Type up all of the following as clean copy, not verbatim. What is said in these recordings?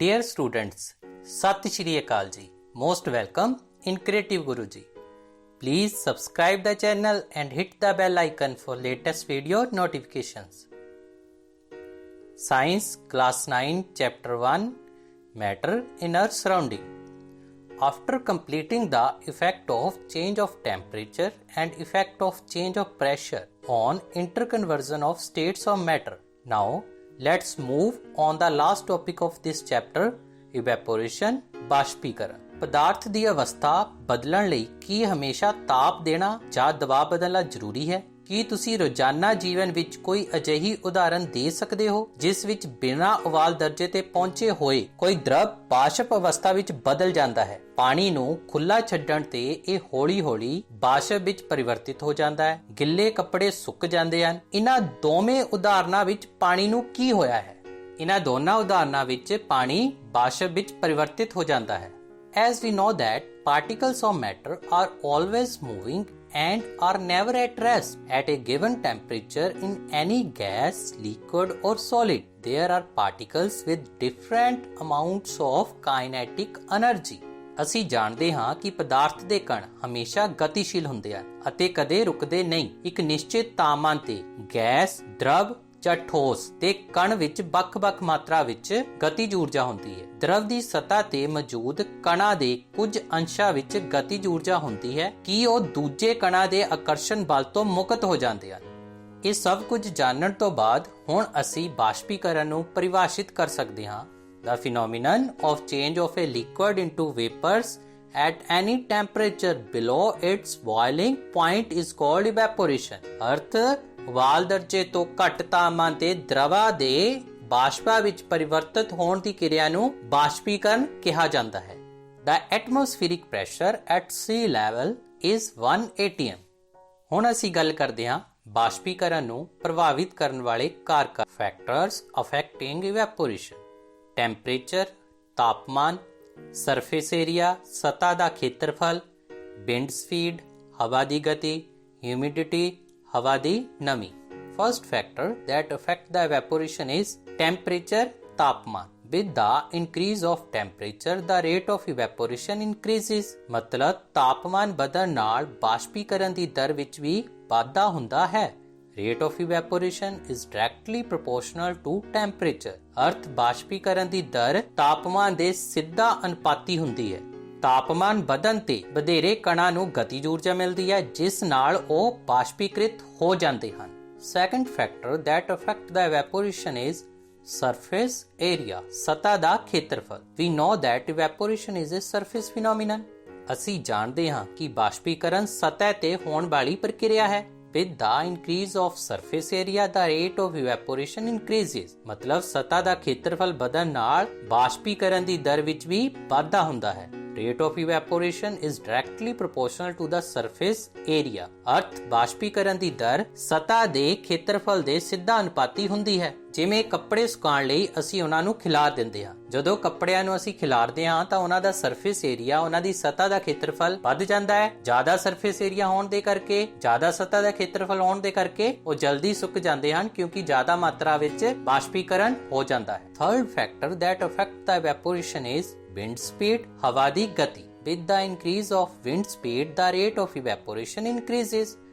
Dear students, Sat Shri Akal Ji, most welcome in Creative Guru Ji. Please subscribe the channel and hit the bell icon for latest video notifications. Science Class 9 Chapter 1 Matter in Earth Surrounding. After completing the effect of change of temperature and effect of change of pressure on interconversion of states of matter, now let's move on the last topic of this chapter, evaporation, ਬਾਸ਼ਪੀਕਰਨ। ਪਦਾਰਥ ਦੀ ਅਵਸਥਾ ਬਦਲਣ ਲਈ ਕੀ ਹਮੇਸ਼ਾ ਤਾਪ ਦੇਣਾ ਜਾਂ ਦਬਾਅ ਬਦਲਣਾ ਜ਼ਰੂਰੀ ਹੈ? ਕੀ ਤੁਸੀਂ ਰੋਜ਼ਾਨਾ ਜੀਵਨ ਵਿੱਚ ਕੋਈ ਅਜਿਹੀ ਉਦਾਹਰਨ ਦੇ ਸਕਦੇ ਹੋ ਜਿਸ ਵਿੱਚ ਬਿਨਾਂ ਉਬਾਲ ਦਰਜੇ ਤੇ ਪਹੁੰਚੇ ਹੋਏ ਕੋਈ ਦਰਵ ਬਾਸ਼ਪ ਅਵਸਥਾ ਵਿੱਚ ਬਦਲ ਜਾਂਦਾ ਹੈ? ਪਾਣੀ ਨੂੰ ਖੁੱਲਾ ਛੱਡਣ ਤੇ ਇਹ ਹੌਲੀ-ਹੌਲੀ ਬਾਸ਼ਪ ਵਿੱਚ ਪਰਿਵਰਤਿਤ ਹੋ ਜਾਂਦਾ ਹੈ। ਗਿੱਲੇ ਕੱਪੜੇ ਸੁੱਕ ਜਾਂਦੇ ਹਨ। ਇਹਨਾਂ ਦੋਵੇਂ ਉਦਾਹਰਨਾਂ ਵਿੱਚ ਪਾਣੀ ਨੂੰ ਕੀ ਹੋਇਆ ਹੈ? ਇਹਨਾਂ ਦੋਨਾਂ ਉਦਾਹਰਨਾਂ ਵਿੱਚ ਪਾਣੀ ਬਾਸ਼ਪ ਵਿੱਚ ਪਰਿਵਰਤਿਤ ਹੋ ਜਾਂਦਾ ਹੈ। As we know that particles of matter are always moving and are never at rest at a given temperature in any gas, liquid or solid. There are particles with different amounts of kinetic energy. ਅਸੀਂ ਜਾਣਦੇ ਹਾਂ ਕਿ ਪਦਾਰਥ ਦੇ ਕਣ ਹਮੇਸ਼ਾ ਗਤੀਸ਼ੀਲ ਹੁੰਦੇ ਹਨ ਅਤੇ ਕਦੇ ਰੁਕਦੇ ਨਹੀਂ। ਇੱਕ ਨਿਸ਼ਚਿਤ ਤਾਪਮਾਨ ਤੇ ਗੈਸ, ਦਰਵ ਜਾਂ ਠੋਸ ਤੇ ਕਣ ਵਿੱਚ ਵੱਖ-ਵੱਖ ਮਾਤਰਾ ਵਿੱਚ ਗਤੀਜ ਊਰਜਾ ਹੁੰਦੀ ਹੈ। ਦਰਵ ਦੀ ਸਤ੍ਹਾ ਤੇ ਮੌਜੂਦ ਕਣਾਂ ਦੇ ਕੁਝ ਅੰਸ਼ਾਂ ਵਿੱਚ ਗਤੀਜ ਊਰਜਾ ਹੁੰਦੀ ਹੈ ਕਿ ਉਹ ਦੂਜੇ ਕਣਾਂ ਦੇ ਆਕਰਸ਼ਣ ਬਲ ਤੋਂ ਮੁਕਤ ਹੋ ਜਾਂਦੇ ਹਨ। ਇਹ ਸਭ ਕੁਝ ਜਾਣਨ ਤੋਂ ਬਾਅਦ ਹੁਣ ਅਸੀਂ ਬਾਸ਼ਪੀਕਰਨ ਨੂੰ ਪਰਿਭਾਸ਼ਿਤ ਕਰ ਸਕਦੇ ਹਾਂ। The phenomenon of change of a liquid into vapors at any temperature below its boiling point is called evaporation. ਅਰਥ ਉਬਾਲ ਦਰਜੇ ਤੋਂ ਘੱਟ ਤਾਪਮਾਨ ਤੇ ਦਰਵਾ ਦੇ ਬਾਸ਼ਪਾਂ ਵਿੱਚ ਪਰਿਵਰਤਿਤ ਹੋਣ ਦੀ ਕਿਰਿਆ ਨੂੰ ਬਾਸ਼ਪੀਕਰਨ ਕਿਹਾ ਜਾਂਦਾ ਹੈ। The atmospheric pressure at sea level is 1 atm. ਹੁਣ ਅਸੀਂ ਗੱਲ ਕਰਦੇ ਹਾਂ ਬਾਸ਼ਪੀਕਰਨ ਨੂੰ ਪ੍ਰਭਾਵਿਤ ਕਰਨ ਵਾਲੇ ਕਾਰਕ factors affecting evaporation. ਟੈਂਪਰੇਚਰ, ਤਾਪਮਾਨ, ਸਰਫੇਸ ਏਰੀਆ, ਸਤ੍ਹਾ ਦਾ ਖੇਤਰਫਲ, ਵਿੰਡ ਸਪੀਡ, ਹਵਾ ਦੀ ਗਤੀ, ਹਿਊਮਿਡਿਟੀ, ਹਵਾ ਦੀ ਨਮੀ। First factor that affect the evaporation is temperature, ਤਾਪਮਾਨ। With the increase of temperature, the rate of evaporation increases. ਮਤਲਬ ਤਾਪਮਾਨ ਵਧਣ ਨਾਲ ਬਾਸ਼ਪੀਕਰਨ ਦੀ ਦਰ ਵਿੱਚ ਵੀ ਵਾਧਾ ਹੁੰਦਾ ਹੈ। Rate of evaporation is directly proportional to temperature. ਅਰਥ ਬਾਸ਼ਪੀਕਰਨ ਦੀ ਦਰ ਤਾਪਮਾਨ ਦੇ ਸਿੱਧਾ ਅਨੁਪਾਤੀ ਹੁੰਦੀ ਹੈ। ਤਾਪਮਾਨ ਵਧਣ ਤੇ ਵਧੇਰੇ ਕਣਾਂ ਨੂੰ ਗਤੀਜ ਊਰਜਾ ਮਿਲਦੀ ਹੈ ਜਿਸ ਨਾਲ ਉਹ ਬਾਸ਼ਪੀਕ੍ਰਿਤ ਹੋ ਜਾਂਦੇ ਹਨ। Second factor that affect the evaporation is surface area. ਸਤ੍ਹਾ ਦਾ ਖੇਤਰਫਲ। We know that evaporation is a surface phenomenon. ਅਸੀਂ ਜਾਣਦੇ ਹਾਂ ਕਿ ਬਾਸ਼ਪੀਕਰਨ ਸਤ੍ਹਾ ਤੇ ਹੋਣ ਵਾਲੀ ਪ੍ਰਕਿਰਿਆ ਹੈ। With the increase of surface area, the rate of evaporation increases. ਮਤਲਬ ਸਤ੍ਹਾ ਦਾ ਖੇਤਰਫਲ ਵਧਣ ਨਾਲ ਬਾਸ਼ਪੀਕਰਨ ਦੀ ਦਰ ਵਿੱਚ ਵੀ ਵਾਧਾ ਹੁੰਦਾ ਹੈ। Rate of evaporation is directly proportional to the surface area. ਅਰਥ ਬਾਸ਼ਪੀਕਰਨ ਦੀ ਦਰ ਸਤ੍ਹਾ ਦੇ ਖੇਤਰਫਲ ਦੇ ਸਿੱਧਾ ਅਨੁਪਾਤੀ ਹੁੰਦੀ ਹੈ। ਜਿਵੇਂ ਕੱਪੜੇ ਸੁਕਾਉਣ ਲਈ ਅਸੀਂ ਉਹਨਾਂ ਨੂੰ ਖਿਲਾਰ ਦਿੰਦੇ ਹਾਂ। ਜਦੋਂ ਕੱਪੜਿਆਂ ਨੂੰ ਅਸੀਂ ਖਿਲਾਰਦੇ ਹਾਂ ਤਾਂ ਉਹਨਾਂ ਦਾ ਸਰਫੇਸ ਏਰੀਆ, ਉਹਨਾਂ ਦੀ ਸਤ੍ਹਾ ਦਾ ਖੇਤਰਫਲ ਵੱਧ ਜਾਂਦਾ ਹੈ। ਜ਼ਿਆਦਾ ਸਰਫੇਸ ਏਰੀਆ ਹੋਣ ਦੇ ਕਰਕੇ, ਜ਼ਿਆਦਾ ਸਤ੍ਹਾ ਦਾ ਖੇਤਰਫਲ ਹੋਣ ਦੇ ਕਰਕੇ ਉਹ ਜਲਦੀ ਸੁੱਕ ਜਾਂਦੇ ਹਨ ਕਿਉਂਕਿ ਜ਼ਿਆਦਾ ਮਾਤਰਾ ਵਿੱਚ ਬਾਸ਼ਪੀਕਰਨ ਹੋ ਜਾਂਦਾ ਹੈ। Third factor that affect the evaporation is wind speed, ਹਵਾ ਦੀ ਗਤੀ। With the increase of wind speed, the rate of evaporation increases.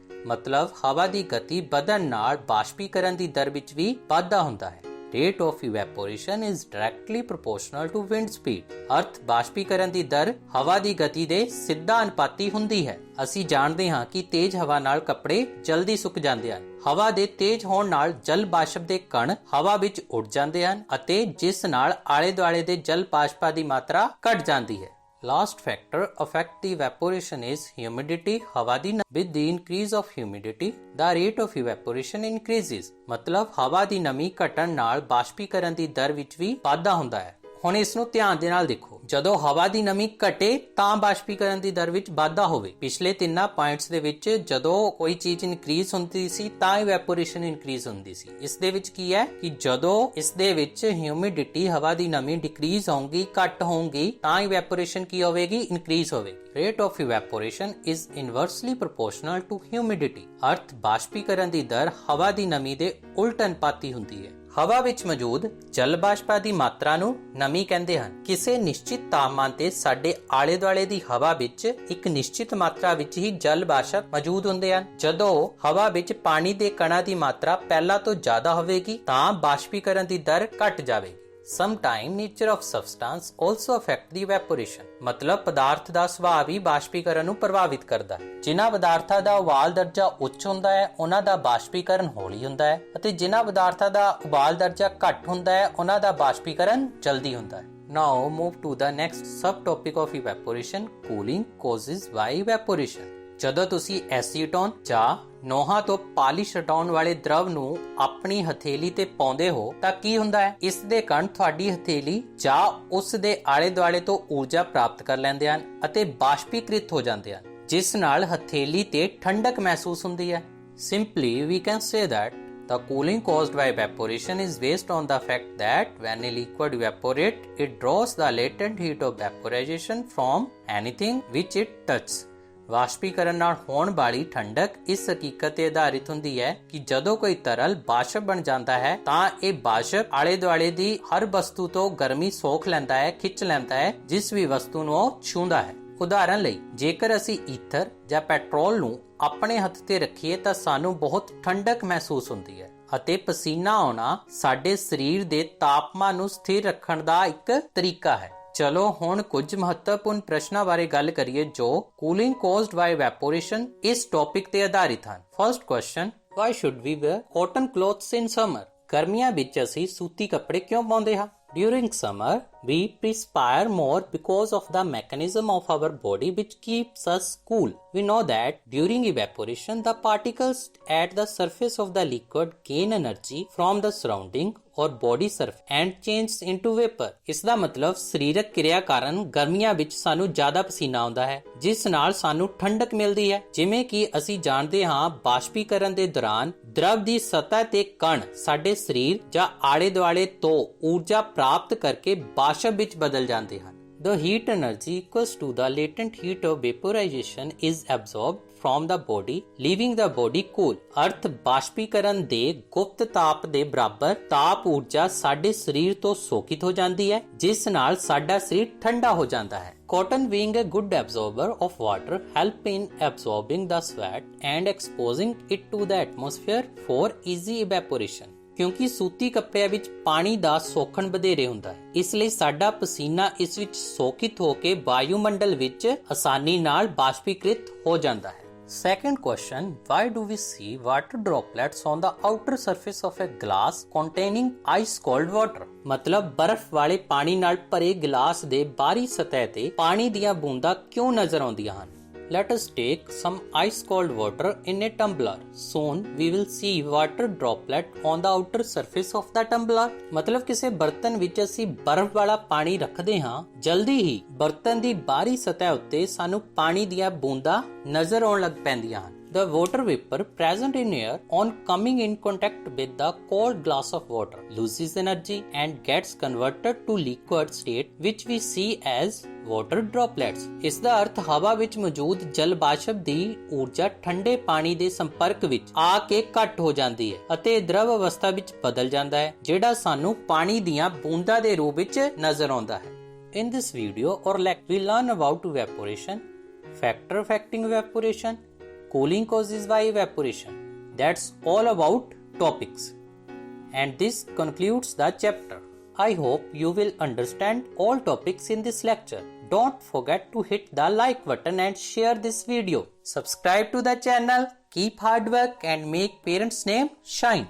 ਮਤਲਬ ਹਵਾ ਦੀ ਗਤੀ ਵਧਣ ਨਾਲ ਬਾਸ਼ਪੀਕਰਨ ਦੀ ਦਰ ਵਿੱਚ ਵੀ ਵਾਧਾ ਹੁੰਦਾ ਹੈ। Rate of evaporation is directly proportional to wind speed. ਅਰਥ ਬਾਸ਼ਪੀਕਰਨ ਦੀ ਦਰ ਹਵਾ ਦੀ ਗਤੀ ਦੇ ਸਿੱਧਾ ਅਨੁਪਾਤੀ ਹੁੰਦੀ ਹੈ। ਅਸੀਂ ਜਾਣਦੇ ਹਾਂ ਕਿ ਤੇਜ਼ ਹਵਾ ਨਾਲ ਕੱਪੜੇ ਜਲਦੀ ਸੁੱਕ ਜਾਂਦੇ ਹਨ। ਹਵਾ ਦੇ ਤੇਜ਼ ਹੋਣ ਨਾਲ ਜਲ ਬਾਸ਼ਪ ਦੇ ਕਣ ਹਵਾ ਵਿੱਚ ਉੱਡ ਜਾਂਦੇ ਹਨ ਅਤੇ ਜਿਸ ਨਾਲ ਆਲੇ ਦੁਆਲੇ ਦੇ ਜਲ ਬਾਸ਼ਪਾਂ ਦੀ ਮਾਤਰਾ ਘਟ ਜਾਂਦੀ ਹੈ। Last factor affect the evaporation is humidity, ਹਵਾ ਦੀ ਨਮੀ। With the increase of humidity, the rate of evaporation increases. ਮਤਲਬ ਹਵਾ ਦੀ ਨਮੀ ਘਟਣ ਨਾਲ ਬਾਸ਼ਪੀਕਰਨ ਦੀ ਦਰ ਵਿੱਚ ਵੀ ਵਾਧਾ ਹੁੰਦਾ ਹੈ। ਹੁਣ ਇਸ ਨੂੰ ਧਿਆਨ ਦੇ ਨਾਲ ਦੇਖੋ। ਜਦੋਂ ਹਵਾ ਦੀ ਨਮੀ ਘਟੇ ਤਾਂ ਬਾਸ਼ਪੀਕਰਨ ਦੀ ਦਰ ਵਿੱਚ ਵਾਧਾ ਹੋਵੇ। ਪਿਛਲੇ ਤਿੰਨਾਂ ਪੁਆਇੰਟਸ ਦੇ ਵਿੱਚ ਜਦੋਂ ਕੋਈ ਚੀਜ਼ ਇਨਕਰੀਜ਼ ਹੁੰਦੀ ਸੀ ਤਾਂ ਇਵੈਪੋਰੇਸ਼ਨ ਇਨਕਰੀਜ਼ ਹੁੰਦੀ ਸੀ। ਇਸ ਦੇ ਵਿੱਚ ਕੀ ਹੈ ਕਿ ਜਦੋਂ ਇਸ ਦੇ ਵਿੱਚ ਹਿਊਮਿਡਿਟੀ, ਹਵਾ ਦੀ ਨਮੀ ਡਿਕਰੀਜ਼ ਹੋਊਗੀ, ਘੱਟ ਹੋਊਗੀ ਤਾਂ ਇਵੈਪੋਰੇਸ਼ਨ ਕੀ ਹੋਵੇਗੀ? ਇਨਕਰੀਜ਼ ਹੋਵੇਗੀ। Rate of evaporation is inversely proportional to humidity. ਅਰਥ ਬਾਸ਼ਪੀਕਰਨ ਦੀ ਦਰ ਹਵਾ ਦੀ ਨਮੀ ਦੇ ਉਲਟ ਅਨੁਪਾਤੀ ਹੁੰਦੀ ਹੈ। ਹਵਾ ਵਿੱਚ ਮੌਜੂਦ ਜਲ ਬਾਸ਼ਪਾਂ ਦੀ ਮਾਤਰਾ ਨੂੰ ਨਮੀ ਕਹਿੰਦੇ ਹਨ। ਕਿਸੇ ਨਿਸ਼ਚਿਤ ਤਾਪਮਾਨ ਤੇ ਸਾਡੇ ਆਲੇ ਦੁਆਲੇ ਦੀ ਹਵਾ ਵਿੱਚ ਇੱਕ ਨਿਸ਼ਚਿਤ ਮਾਤਰਾ ਵਿੱਚ ਹੀ ਜਲ ਬਾਸ਼ਪ ਮੌਜੂਦ ਹੁੰਦੇ ਹਨ। ਜਦੋਂ ਹਵਾ ਵਿੱਚ ਪਾਣੀ ਦੇ ਕਣਾਂ ਦੀ ਮਾਤਰਾ ਪਹਿਲਾਂ ਤੋਂ ਜ਼ਿਆਦਾ ਹੋਵੇਗੀ ਤਾਂ ਬਾਸ਼ਪੀਕਰਨ ਦੀ ਦਰ ਘਟ ਜਾਵੇਗੀ। Sometimes nature of substance also affect the evaporation। ਮਤਲਬ ਪਦਾਰਥ ਦਾ ਸੁਭਾਅ ਵੀ ਬਾਸ਼ਪੀਕਰਨ ਨੂੰ ਪ੍ਰਭਾਵਿਤ ਕਰਦਾ ਹੈ। ਜਿਨ੍ਹਾਂ ਪਦਾਰਥਾਂ ਦਾ ਉਬਾਲ ਦਰਜਾ ਉੱਚ ਹੁੰਦਾ ਹੈ ਉਹਨਾਂ ਦਾ ਬਾਸ਼ਪੀਕਰਨ ਹੌਲੀ ਹੁੰਦਾ ਹੈ ਅਤੇ ਜਿਨ੍ਹਾਂ ਪਦਾਰਥਾਂ ਦਾ ਉਬਾਲ ਦਰਜਾ ਘੱਟ ਹੁੰਦਾ ਹੈ ਉਹਨਾਂ ਦਾ ਬਾਸ਼ਪੀਕਰਨ ਜਲਦੀ ਹੁੰਦਾ ਹੈ। Now move to the next subtopic of evaporation, cooling causes by evaporation। ਜਦੋਂ ਤੁਸੀਂ ਐਸੀਟੋਨ ਜਾਂ ਨੋਹਾਂ ਤੋਂ ਪਾਲਿਸ਼ ਹਟਾਉਣ ਵਾਲੇ ਦਰਵ ਨੂੰ ਆਪਣੀ ਹਥੇਲੀ ਤੇ ਪਾਉਂਦੇ ਹੋ ਤਾਂ ਕੀ ਹੁੰਦਾ ਹੈ? ਇਸ ਦੇ ਕਣ ਤੁਹਾਡੀ ਹਥੇਲੀ ਜਾਂ ਉਸ ਦੇ ਆਲੇ ਦੁਆਲੇ ਤੋਂ ਊਰਜਾ ਪ੍ਰਾਪਤ ਕਰ ਲੈਂਦੇ ਹਨ ਅਤੇ ਬਾਸ਼ਪੀਕ੍ਰਿਤ ਹੋ ਜਾਂਦੇ ਹਨ, ਜਿਸ ਨਾਲ ਹਥੇਲੀ ਤੇ ਠੰਡਕ ਮਹਿਸੂਸ ਹੁੰਦੀ ਹੈ। Simply we can say that the cooling caused by evaporation is based on the fact that when a liquid evaporates, it draws the latent heat of vaporization from anything which it touches। ਵਾਸ਼ਪੀਕਰਨ ਨਾਲ ਹੋਣ ਵਾਲੀ ਠੰਡਕ ਇਸ ਹਕੀਕਤ ਤੇ ਆਧਾਰਿਤ ਹੁੰਦੀ ਹੈ ਕਿ ਜਦੋਂ ਕੋਈ ਤਰਲ ਬਾਸ਼ਪ ਬਣ ਜਾਂਦਾ ਹੈ ਤਾਂ ਇਹ ਬਾਸ਼ਪ ਆਲੇ ਦੁਆਲੇ ਦੀ ਹਰ ਵਸਤੂ ਤੋਂ ਗਰਮੀ ਸੋਖ ਲੈਂਦਾ ਹੈ, ਖਿੱਚ ਲੈਂਦਾ ਹੈ, ਜਿਸ ਵੀ ਵਸਤੂ ਨੂੰ ਉਹ ਛੂੰਹਦਾ ਹੈ। ਉਦਾਹਰਨ ਲਈ ਜੇਕਰ ਅਸੀਂ ਈਥਰ ਜਾਂ ਪੈਟਰੋਲ ਨੂੰ ਆਪਣੇ ਹੱਥ ਤੇ ਰੱਖੀਏ ਤਾਂ ਸਾਨੂੰ ਬਹੁਤ ਠੰਡਕ ਮਹਿਸੂਸ ਹੁੰਦੀ ਹੈ ਅਤੇ ਪਸੀਨਾ ਆਉਣਾ ਸਾਡੇ ਸਰੀਰ ਦੇ ਤਾਪਮਾਨ ਨੂੰ ਸਥਿਰ ਰੱਖਣ ਦਾ ਇੱਕ ਤਰੀਕਾ ਹੈ। ਚਲੋ ਹੁਣ ਕੁਝ ਮਹੱਤਵਪੂਰਨ ਪ੍ਰਸ਼ਨਾਂ ਬਾਰੇ ਗੱਲ ਕਰੀਏ ਜੋ ਕੂਲਿੰਗ caused by evaporation ਇਸ ਟੌਪਿਕ ਤੇ ਆਧਾਰਿਤ ਹਨ। First question, why should we wear cotton clothes in summer? ਗਰਮੀਆਂ ਵਿੱਚ ਅਸੀਂ ਸੂਤੀ ਕੱਪੜੇ ਕਿਉਂ ਪਾਉਂਦੇ ਹਾਂ? During summer, we perspire more because of the mechanism of our body which keeps us cool. We know that during evaporation, the particles at the surface of the liquid gain energy from the surrounding or body surface and change into vapor। ਇਸ ਦਾ ਮਤਲਬ ਸਰੀਰਕ ਕਿਰਿਆ ਕਾਰਨ ਗਰਮੀਆਂ ਵਿੱਚ ਸਾਨੂੰ ਜ਼ਿਆਦਾ ਪਸੀਨਾ ਆਉਂਦਾ ਹੈ, ਜਿਸ ਨਾਲ ਸਾਨੂੰ ਠੰਡਕ ਮਿਲਦੀ ਹੈ। ਜਿਵੇਂ ਕਿ ਅਸੀਂ ਜਾਣਦੇ ਹਾਂ, ਬਾਸ਼ਪੀਕਰਨ ਦੇ ਦੌਰਾਨ ਦਰਵ ਦੀ ਸਤਹ ਤੇ ਕਣ ਸਾਡੇ ਸਰੀਰ ਜਾਂ ਆਲੇ ਦੁਆਲੇ ਤੋਂ ਊਰਜਾ ਪ੍ਰਾਪਤ ਕਰਕੇ ਬਾਸ਼ਪ ਵਿੱਚ ਬਦਲ ਜਾਂਦੇ ਹਨ। The heat energy equals to the latent heat of vaporization is absorbed from the body, leaving the body cool। ਅਰਥ ਬਾਸ਼ਪੀਕਰਨ ਦੇ ਗੁਪਤ ਤਾਪ ਦੇ ਬਰਾਬਰ ਤਾਪ ਊਰਜਾ ਸਾਡੇ ਸਰੀਰ ਤੋਂ ਸੋਖਿਤ ਹੋ ਜਾਂਦੀ ਹੈ, ਜਿਸ ਨਾਲ ਸਾਡਾ ਸਰੀਰ ਠੰਡਾ ਹੋ ਜਾਂਦਾ ਹੈ। Cotton being a good absorber of water help in absorbing the sweat and exposing it to the atmosphere for easy evaporation। ਕਿਉਂਕਿ ਸੂਤੀ ਕੱਪੜਿਆਂ ਵਿੱਚ ਪਾਣੀ ਦਾ ਸੋਖਣ ਵਧੇਰੇ ਹੁੰਦਾ ਹੈ, ਇਸ ਲਈ ਸਾਡਾ ਪਸੀਨਾ ਇਸ ਵਿੱਚ ਸੋਖਿਤ ਹੋ ਕੇ ਵਾਯੂਮੰਡਲ ਵਿੱਚ ਆਸਾਨੀ ਨਾਲ ਬਾਸ਼ਪੀਕ੍ਰਿਤ ਹੋ ਜਾਂਦਾ ਹੈ। Second question, why do we see water droplets on the outer surface of a glass containing ice cold water? ਮਤਲਬ ਬਰਫ਼ ਵਾਲੇ ਪਾਣੀ ਨਾਲ ਭਰੇ ਗਿਲਾਸ ਦੇ ਬਾਹਰੀ ਸਤਹ ਤੇ ਪਾਣੀ ਦੀਆਂ ਬੂੰਦਾਂ ਕਿਉਂ ਨਜ਼ਰ ਆਉਂਦੀਆਂ ਹਨ? Let us take some ice cold water in a tumbler. Soon we will see water droplet on the outer surface of the tumbler। ਮਤਲਬ ਕਿਸੇ ਬਰਤਨ ਵਿੱਚ ਅਸੀਂ ਬਰਫ਼ ਵਾਲਾ ਪਾਣੀ ਰੱਖਦੇ ਹਾਂ, ਜਲਦੀ ਹੀ ਬਰਤਨ ਦੀ ਬਾਹਰੀ ਸਤਹ ਉੱਤੇ ਸਾਨੂੰ ਪਾਣੀ ਦੀਆਂ ਬੂੰਦਾਂ ਨਜ਼ਰ ਆਉਣ ਲੱਗ ਪੈਂਦੀਆਂ ਹਨ। The water vapor present in air on coming in contact with the cold glass of water loses energy and gets converted to liquid state which we see as water droplets। ਇਸ ਦਾ ਅਰਥ ਹਵਾ ਵਿੱਚ ਮੌਜੂਦ ਜਲ ਬਾਸ਼ਪ ਦੀ ਊਰਜਾ ਠੰਡੇ ਪਾਣੀ ਦੇ ਸੰਪਰਕ ਵਿੱਚ ਆ ਕੇ ਘੱਟ ਹੋ ਜਾਂਦੀ ਹੈ ਅਤੇ ਦਰਵ ਅਵਸਥਾ ਵਿੱਚ ਬਦਲ ਜਾਂਦਾ ਹੈ, ਜਿਹੜਾ ਸਾਨੂੰ ਪਾਣੀ ਦੀਆਂ ਬੂੰਦਾਂ ਦੇ ਰੂਪ ਵਿੱਚ ਨਜ਼ਰ ਆਉਂਦਾ ਹੈ। In this video or lecture we learn about evaporation, factor affecting evaporation, cooling causes by evaporation। That's all about topics, and this concludes the chapter। I hope you will understand all topics in this lecture। Don't forget to hit the like button and share this video। Subscribe to the channel, keep hard work and make parents' name shine।